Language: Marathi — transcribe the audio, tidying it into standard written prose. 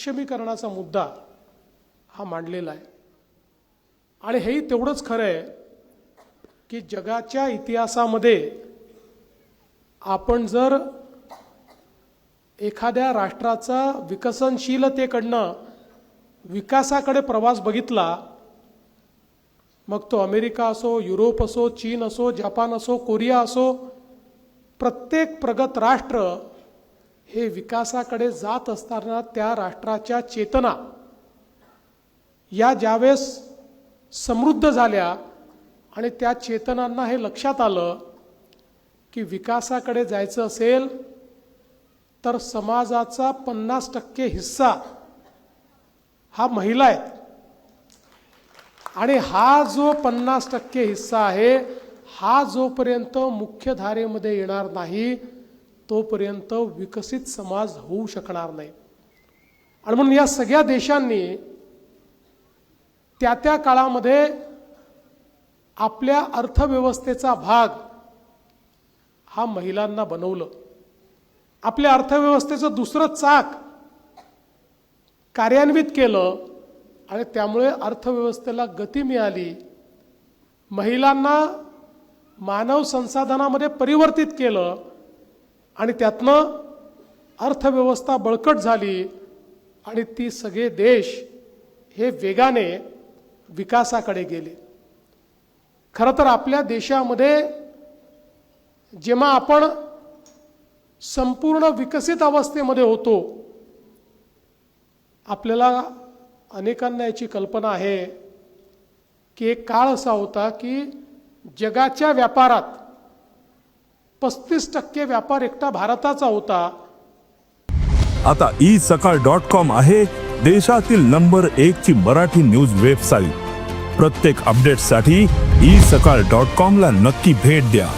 सक्षमीकरणाचा मुद्दा हा मांडलेला आहे। आणि हेही तेवढंच खरं आहे की जगाच्या इतिहासामध्ये आपण जर एखाद्या राष्ट्राचा विकसनशीलतेकडनं विकासाकडे प्रवास बघितला, मग तो अमेरिका असो, युरोप असो, चीन असो, जपान असो, कोरिया असो, प्रत्येक प्रगत राष्ट्र हे विकासाकडे जात असताना त्या राष्ट्राच्या चेतना या ज्यावेळेस समृद्ध झाल्या आणि त्या चेतनांना हे लक्षात आलं की विकासाकडे जायचं असेल तर समाजाचा 50% हिस्सा हा महिला आहेत आणि हा जो 50% हिस्सा आहे हा जोपर्यंत मुख्य धारेमध्ये येणार नाही तोपर्यंत विकसित समाज होऊ शकणार नाही। आणि म्हणून या सगळ्या देशांनी त्या काळामध्ये आपल्या अर्थव्यवस्थेचा भाग हा महिलांना बनवलं। आपल्या अर्थव्यवस्थेचं दुसरं चाक कार्यान्वित केलं आणि त्यामुळे अर्थव्यवस्थेला गती मिळाली। महिलांना मानव संसाधनामध्ये परिवर्तित केलं आणि त्यातनं अर्थव्यवस्था बळकट झाली आणि ती सगळे देश हे वेगाने विकासाकडे गेले। खरं तर आपल्या देशामध्ये जेव्हा आपण संपूर्ण विकसित अवस्थेमध्ये होतो, आपल्याला अनेकांना याची कल्पना आहे की एक काळ असा होता की जगाच्या व्यापारात 35% व्यापार एकटा भारताचा होता। आता isakal.com आहे देशातील नंबर 1 ची मराठी न्यूज वेबसाईट। प्रत्येक अपडेटसाठी isakal.com ला नक्की भेट द्या।